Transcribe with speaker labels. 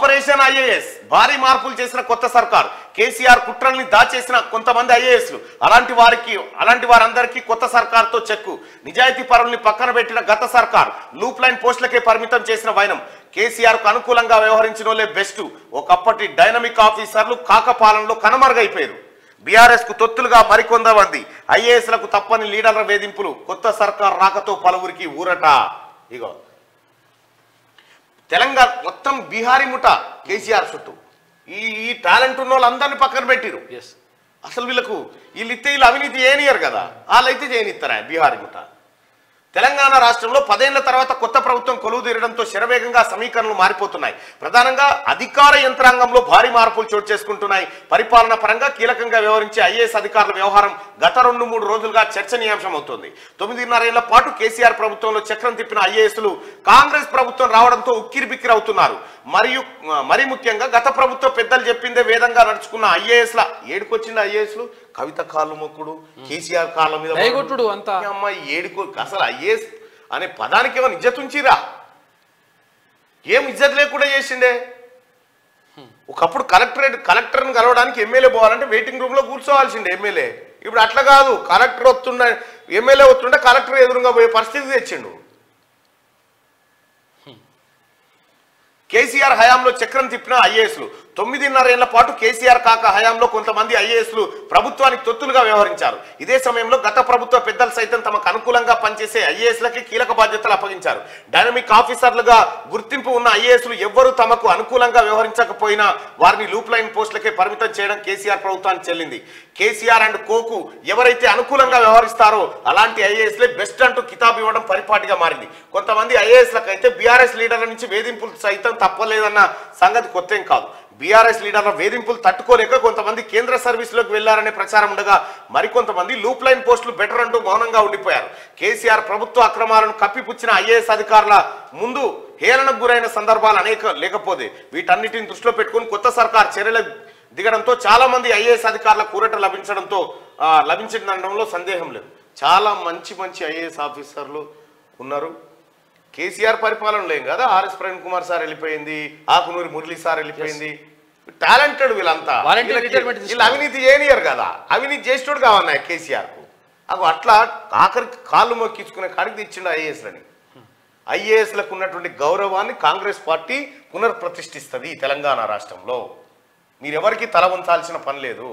Speaker 1: operation IAS భారీ మార్పులు చేసిన కొత్త సర్కార్ కేసీఆర్ కుట్రల్ని దాచేసిన కొంతమంది ఐఏఎస్లు అలాంటి వారందరికీ కొత్త సర్కార్తో చెక్కు నిజాయితీ పరుల్ని పక్కన పెట్టిన గత సర్కార్ లూప్ లైన్ పోస్టులకే పరిమితం చేసిన వైనం కేసీఆర్ కు అనుకూలంగా వ్యవహరించిన వాళ్ళే బెస్ట్ ఒకప్పటి డైనమిక్ ఆఫీసర్లు కాకపాలనలో కనుమరుగైపోయారు బీఆర్ఎస్ కు తొత్తులుగా మరికొంతమంది ఐఏఎస్లకు తప్పని లీడర్ల వేధింపులు కొత్త సర్కార్ రాకతో పలువురికి ఊరట ఇగో తెలంగాణ మొత్తం బీహారీ ముఠ కేసీఆర్ చుట్టూ ఈ టాలెంట్ ఉన్న వాళ్ళందరినీ పక్కన పెట్టిరు అసలు వీళ్ళు ఇస్తే వీళ్ళు అవినీతి చేయనియరు కదా వాళ్ళైతే చేయనిస్తారా బీహారీ ముఠ తెలంగాణ రాష్ట్రంలో 10 ఏళ్ల తర్వాత కొత్త ప్రభుత్వం కొలువు తీరడంతో శరవేగంగా సమీకరణలు మారిపోతున్నాయి ప్రధానంగా అధికార యంత్రాంగంలో భారీ మార్పులు చోటు చేసుకుంటున్నాయి పరిపాలన పరంగా కీలకంగా వ్యవహరించే ఐఏఎస్ అధికారుల వ్యవహారం గత 2-3 రోజులుగా చర్చనీయాంశం అవుతోంది 9.5 ఏళ్ల పాటు కేసీఆర్ ప్రభుత్వంలో చక్రం తిప్పిన ఐఏఎస్లు కాంగ్రెస్ ప్రభుత్వం రావడంతో ఉక్కిరిబిక్కిరి అవుతున్నారు మరి ముఖ్యంగా గత ప్రభుత్వ పెద్దలు చెప్పిందే వేదంగా నడుచుకున్న ఐఏఎస్ల ఏడుకొచ్చిన ఐఏఎస్లు కవిత కాళ్ళు మొక్కుడు కేసీఆర్ కాళ్ళ మీద అమ్మాయి ఏడుకో అసలు ఐఏఎస్ అనే పదానికి ఏమైనా ఇజ్జత్ ఉంచిరా ఏం ఇజ్జత్ లేకుండా చేసిండే ఒకప్పుడు కలెక్టర్ని కలవడానికి ఎమ్మెల్యే పోవాలంటే వెయిటింగ్ రూమ్ లో కూర్చోవాల్సిండే ఎమ్మెల్యే ఇప్పుడు అట్లా కాదు కలెక్టర్ వస్తుండే ఎమ్మెల్యే వస్తుండే కలెక్టర్ ఎదురుగా పోయే పరిస్థితి తెచ్చిండు కేసీఆర్ హయాంలో చక్రం తిప్పిన ఐఏఎస్లు 9.5 ఏళ్ల పాటు కేసీఆర్ కాక హయాంలో కొంతమంది ఐఏఎస్లు ప్రభుత్వానికి తొత్తులుగా వ్యవహరించారు ఇదే సమయంలో గత ప్రభుత్వ పెద్దలు సైతం తమకు అనుకూలంగా పనిచేసే ఐఏఎస్లకి కీలక బాధ్యతలు అప్పగించారు డైనమిక్ ఆఫీసర్లుగా గుర్తింపు ఉన్న ఐఏఎస్లు ఎవ్వరూ తమకు అనుకూలంగా వ్యవహరించకపోయినా వారిని లూప్ లైన్ పోస్టులకే పరిమితం చేయడం కేసీఆర్ ప్రభుత్వానికి చెల్లింది కేసీఆర్ అండ్ కోకు ఎవరైతే అనుకూలంగా వ్యవహరిస్తారో అలాంటి ఐఏఎస్లే బెస్ట్ అంటూ కితాబు ఇవ్వడం పరిపాటిగా మారింది కొంతమంది ఐఏఎస్లకైతే బీఆర్ఎస్ లీడర్ల నుంచి వేధింపులు సైతం తప్పలేదన్న సంగతి కొత్తేం కాదు బీఆర్ఎస్ లీడర్ల వేధింపులు తట్టుకోలేక కొంతమంది కేంద్ర సర్వీసులోకి వెళ్లారనే ప్రచారం ఉండగా మరికొంతమంది లూప్ లైన్ పోస్టులు బెటర్ అంటూ మౌనంగా ఉండిపోయారు కేసీఆర్ ప్రభుత్వ అక్రమాలను కప్పిపుచ్చిన ఐఏఎస్ అధికారుల ముందు హేళనకు గురైన సందర్భాలు అనేక లేకపోతే వీటన్నిటిని దృష్టిలో పెట్టుకుని కొత్త సర్కార్ చర్యలు దిగడంతో చాలా మంది ఐఏఎస్ అధికారుల కూరట లభించడంలో సందేహం లేదు చాలా మంచి ఐఏఎస్ ఆఫీసర్లు ఉన్నారు కేసీఆర్ పరిపాలనలో ఏం కదా ఆర్ఎస్ ప్రవీణ్ కుమార్ సార్ వెళ్ళిపోయింది ఆకునూరి మురళీ సార్ వెళ్ళిపోయింది టాలెంటెడ్ వీళ్ళంతా వీళ్ళు అవినీతి చేయనియరు కదా అవినీతి చేసేటోడు కావన్నా కేసీఆర్ కు అట్లా ఆఖరికి కాళ్ళు మొక్కించుకునే కాడికి తెచ్చిండు ఐఏఎస్లని ఐఏఎస్లకు ఉన్నటువంటి గౌరవాన్ని కాంగ్రెస్ పార్టీ పునర్ప్రతిష్ఠిస్తుంది తెలంగాణ రాష్ట్రంలో మీరెవరికి తల వంచాల్సిన పని లేదు